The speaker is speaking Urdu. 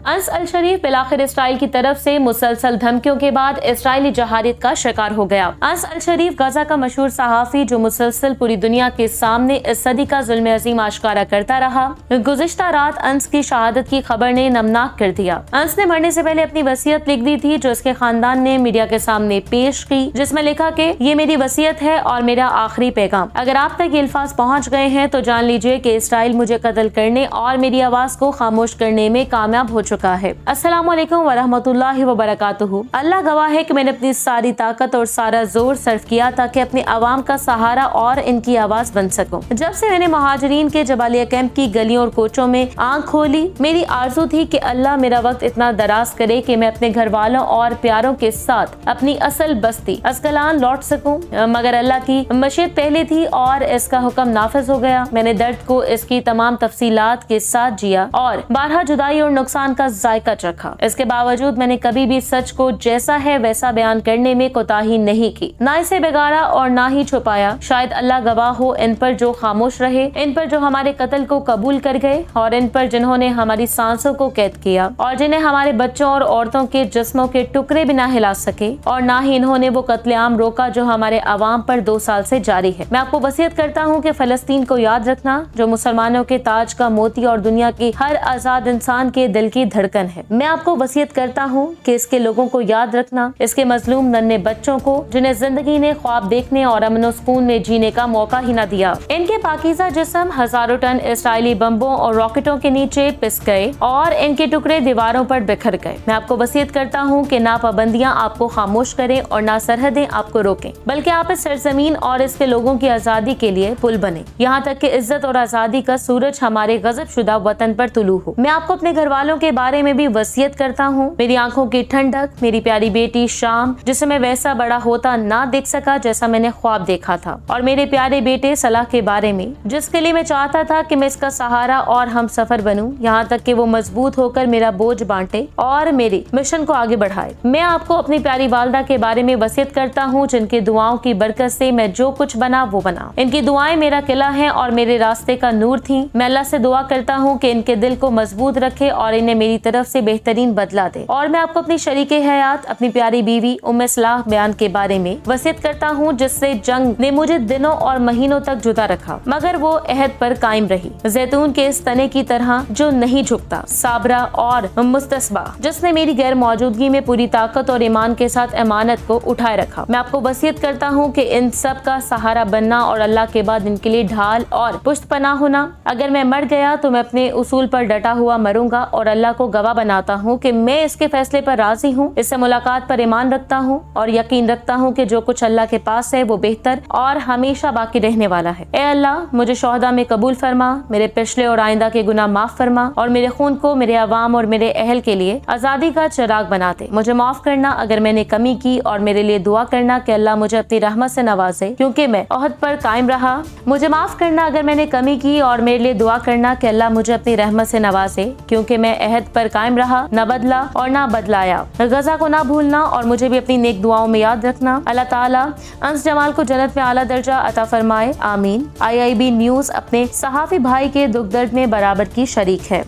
انس الشریف بالآخر اسرائیل کی طرف سے مسلسل دھمکیوں کے بعد اسرائیلی جہاریت کا شکار ہو گیا۔ انس الشریف غزہ کا مشہور صحافی جو مسلسل پوری دنیا کے سامنے اس صدی کا ظلم عظیم آشکارا کرتا رہا، گزشتہ رات انس کی شہادت کی خبر نے نمناک کر دیا۔ انس نے مرنے سے پہلے اپنی وصیت لکھ دی تھی جو اس کے خاندان نے میڈیا کے سامنے پیش کی، جس میں لکھا کہ یہ میری وصیت ہے اور میرا آخری پیغام۔ اگر آپ تک یہ الفاظ پہنچ گئے ہیں تو جان لیجئے کہ اسرائیل مجھے قتل کرنے اور میری آواز کو خاموش کرنے میں کامیاب ہو چکا ہے۔ السلام علیکم ورحمۃ اللہ وبرکاتہ۔ اللہ گواہ ہے کہ میں نے اپنی ساری طاقت اور سارا زور صرف کیا تاکہ اپنے عوام کا سہارا اور ان کی آواز بن سکوں۔ جب سے میں نے مہاجرین کے جبالیہ کیمپ کی گلیوں اور کوچوں میں آنکھ کھولی، میری آرزو تھی کہ اللہ میرا وقت اتنا دراز کرے کہ میں اپنے گھر والوں اور پیاروں کے ساتھ اپنی اصل بستی اسکلان لوٹ سکوں، مگر اللہ کی مشیت پہلے تھی اور اس کا حکم نافذ ہو گیا۔ میں نے درد کو اس کی تمام تفصیلات کے ساتھ جیا اور بارہا جدائی اور نقصان کا ذائقہ چکھا۔ اس کے باوجود میں نے کبھی بھی سچ کو جیسا ہے ویسا بیان کرنے میں کوتاہی نہیں کی، نہ اسے بگاڑا اور نہ ہی چھپایا۔ شاید اللہ گواہ ہو ان پر جو خاموش رہے، ان پر جو ہمارے قتل کو قبول کر گئے، اور ان پر جنہوں نے ہماری سانسوں کو قید کیا اور جنہیں ہمارے بچوں اور عورتوں کے جسموں کے ٹکڑے بھی نہ ہلا سکے، اور نہ ہی انہوں نے وہ قتل عام روکا جو ہمارے عوام پر 2 سال سے جاری ہے۔ میں آپ کو وصیت کرتا ہوں کہ فلسطین کو یاد رکھنا جو مسلمانوں کے تاج کا موتی اور دنیا کی ہر آزاد انسان کے دل کی دھڑکن ہے۔ میں آپ کو وصیت کرتا ہوں کہ اس کے لوگوں کو یاد رکھنا، اس کے مظلوم ننھے بچوں کو جنہیں زندگی نے خواب دیکھنے اور امن و سکون میں جینے کا موقع ہی نہ دیا۔ ان کے پاکیزہ جسم ہزاروں ٹن اسرائیلی بمبوں اور راکٹوں کے نیچے پس گئے اور ان کے ٹکڑے دیواروں پر بکھر گئے۔ میں آپ کو وصیت کرتا ہوں کہ نہ پابندیاں آپ کو خاموش کریں اور نہ سرحدیں آپ کو روکیں، بلکہ آپ اس سرزمین اور اس کے لوگوں کی آزادی کے لیے پل بنے، یہاں تک کہ عزت اور آزادی کا سورج ہمارے غضب شدہ وطن پر طلوع ہو۔ میں آپ کو اپنے گھر والوں کے بارے میں بھی وصیت کرتا ہوں۔ میری آنکھوں کی ٹھنڈک، میری پیاری بیٹی شام جسے میں ویسا بڑا ہوتا نہ دیکھ سکا جیسا میں نے خواب دیکھا تھا، اور میرے پیارے بیٹے صلاح کے بارے میں جس کے لیے میں چاہتا تھا کہ میں اس کا سہارا اور ہم سفر بنوں، یہاں تک کہ وہ مضبوط ہو کر میرا بوجھ بانٹے اور میری مشن کو آگے بڑھائے۔ میں آپ کو اپنی پیاری والدہ کے بارے میں وصیت کرتا ہوں جن کی دعاؤں کی برکت سے میں جو کچھ بنا وہ بنا۔ ان کی دعائیں میرا قلعہ ہیں اور میرے راستے کا نور تھیں۔ میں اللہ سے دعا کرتا ہوں کہ ان کے دل کو مضبوط رکھے اور انہیں میری طرف سے بہترین بدلہ دے۔ اور میں آپ کو اپنی شریک حیات، اپنی پیاری بیوی صلاح بیان کے بارے میں وصیت کرتا ہوں جس سے جنگ نے مجھے دنوں اور مہینوں تک جدا رکھا، مگر وہ عہد پر قائم رہی، زیتون کے اس تنے کی طرح جو نہیں جھکتا، صابرہ اور مستصبہ جس نے میری غیر موجودگی میں پوری طاقت اور ایمان کے ساتھ امانت کو اٹھائے رکھا۔ میں آپ کو وصیت کرتا ہوں کہ ان سب کا سہارا بننا اور اللہ کے بعد ان کے لیے ڈھال اور پشت پناہ ہونا۔ اگر میں مر گیا تو میں اپنے اصول پر ڈٹا ہوا مروں گا اور اللہ کو گواہ بناتا ہوں کہ میں اس کے فیصلے پر راضی ہوں، اس سے ملاقات پر ایمان رکھتا ہوں اور یقین رکھتا ہوں کہ جو کچھ اللہ کے پاس ہے وہ بہتر اور ہمیشہ باقی رہنے والا ہے۔ اے اللہ، مجھے شہداء میں قبول فرما، میرے پچھلے اور آئندہ کے گناہ معاف فرما اور میرے خون کو میرے عوام اور میرے اہل کے لیے آزادی کا چراغ بنا دے۔ مجھے معاف کرنا اگر میں نے کمی کی اور میرے لیے دعا کرنا کہ اللہ مجھے اپنی رحمت سے نوازے کیونکہ میں عہد پر قائم رہا۔ مجھے معاف کرنا اگر میں نے کمی کی اور میرے لیے دعا کرنا کہ اللہ مجھے اپنی رحمت سے نوازے کیونکہ میں عہد پر قائم رہا، نہ بدلا اور نہ بدلایا۔ غزہ کو نہ بھولنا اور مجھے بھی اپنی نیک دعاؤں میں یاد رکھنا۔ اللہ تعالیٰ انس جمال کو جنت میں اعلیٰ درجہ عطا فرمائے، آمین۔ IIB نیوز اپنے صحافی بھائی کے دکھ درد میں برابر کی شریک ہے۔